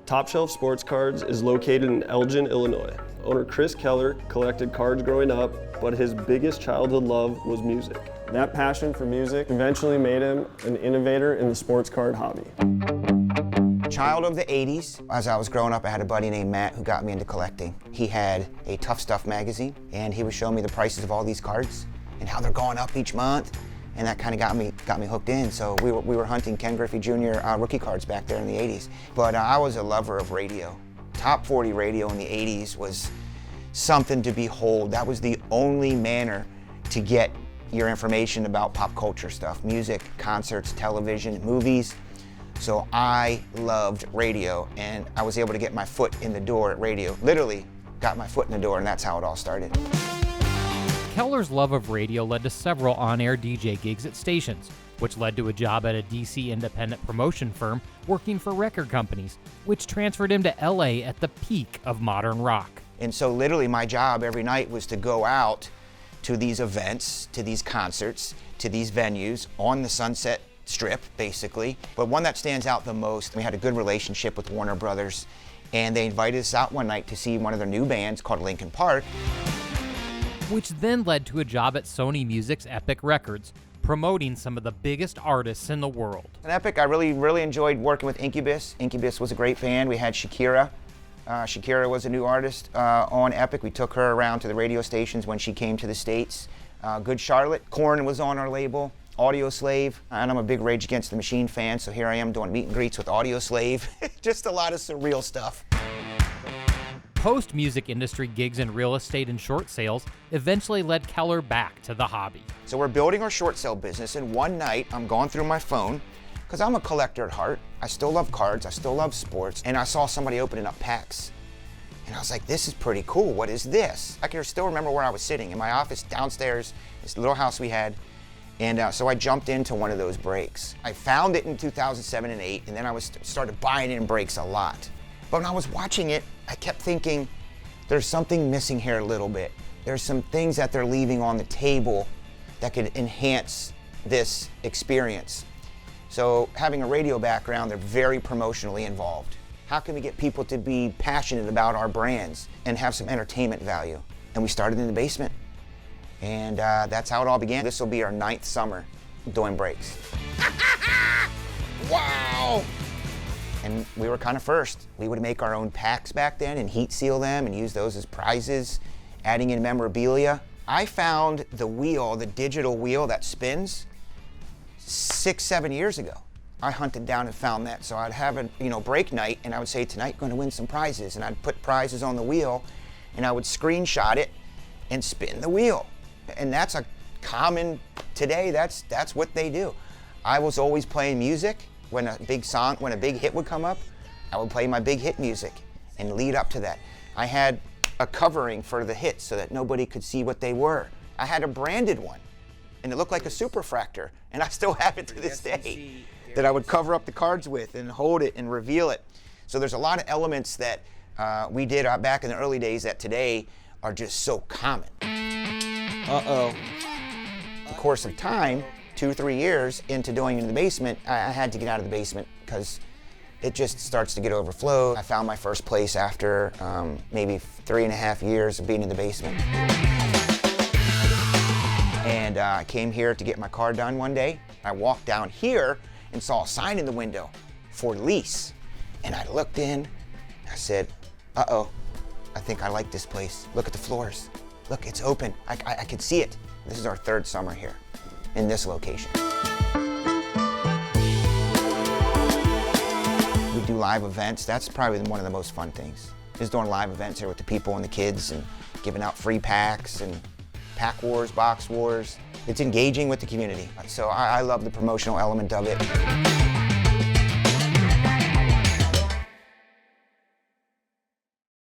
Top Shelf Sports Cards is located in Elgin, Illinois. Owner Chris Keller collected cards growing up, but his biggest childhood love was music. That passion for music eventually made him an innovator in the sports card hobby. Child of the 80s. As I was growing up, I had a buddy named Matt who got me into collecting. He had a Tough Stuff magazine, and he was showing me the prices of all these cards and how they're going up each month. And that kind of got me hooked in. So we were hunting Ken Griffey Jr. Rookie cards back there in the 80s. But I was a lover of radio. Top 40 radio in the 80s was something to behold. That was the only manner to get your information about pop culture stuff, music, concerts, television, movies. So I loved radio, and I was able to get my foot in the door at radio. Literally got my foot in the door, and that's how it all started. Keller's love of radio led to several on-air DJ gigs at stations, which led to a job at a DC independent promotion firm working for record companies, which transferred him to LA at the peak of modern rock. And so literally my job every night was to go out to these events, to these concerts, to these venues on the Sunset Strip, basically. But one that stands out the most, we had a good relationship with Warner Brothers, and they invited us out one night to see one of their new bands called Linkin Park. Which then led to a job at Sony Music's Epic Records, promoting some of the biggest artists in the world. At Epic, I really enjoyed working with Incubus. Incubus was a great band. We had Shakira. Shakira was a new artist on Epic. We took her around to the radio stations when she came to the States. Good Charlotte. Korn was on our label. Audio Slave, and I'm a big Rage Against the Machine fan, so here I am doing meet and greets with Audio Slave. Just a lot of surreal stuff. Post-music industry gigs in real estate and short sales eventually led Keller back to the hobby. So we're building our short sale business, and one night I'm going through my phone, because I'm a collector at heart. I still love cards, I still love sports, and I saw somebody opening up packs. And I was like, this is pretty cool, what is this? I can still remember where I was sitting in my office downstairs, this little house we had, and so I jumped into one of those breaks. I found it in 2007 and 8, and then I started buying in breaks a lot. But when I was watching it, I kept thinking, there's something missing here a little bit. There's some things that they're leaving on the table that could enhance this experience. So having a radio background, they're very promotionally involved. How can we get people to be passionate about our brands and have some entertainment value? And we started in the basement. And that's how it all began. This will be our 9th summer doing breaks. Wow! And we were kind of first. We would make our own packs back then and heat seal them and use those as prizes, adding in memorabilia. I found the wheel, the digital wheel that spins, 6-7 years ago. I hunted down and found that. So I'd have a break night, and I would say, tonight I'm going to win some prizes. And I'd put prizes on the wheel, and I would screenshot it and spin the wheel. And that's a common, today, that's what they do. I was always playing music. When a big hit would come up, I would play my big hit music and lead up to that. I had a covering for the hits so that nobody could see what they were. I had a branded one, and it looked like a superfractor, and I still have it to this day, that I would cover up the cards with and hold it and reveal it. So there's a lot of elements that we did back in the early days that today are just so common. In the course of time, 2-3 years into doing it in the basement, I had to get out of the basement because it just starts to get overflowed. I found my first place after maybe 3.5 years of being in the basement. And I came here to get my car done one day. I walked down here and saw a sign in the window for lease. And I looked in, I said, uh-oh, I think I like this place. Look at the floors. Look, it's open. I can see it. This is our 3rd summer here in this location. We do live events. That's probably one of the most fun things, is doing live events here with the people and the kids and giving out free packs and pack wars, box wars. It's engaging with the community. So I love the promotional element of it.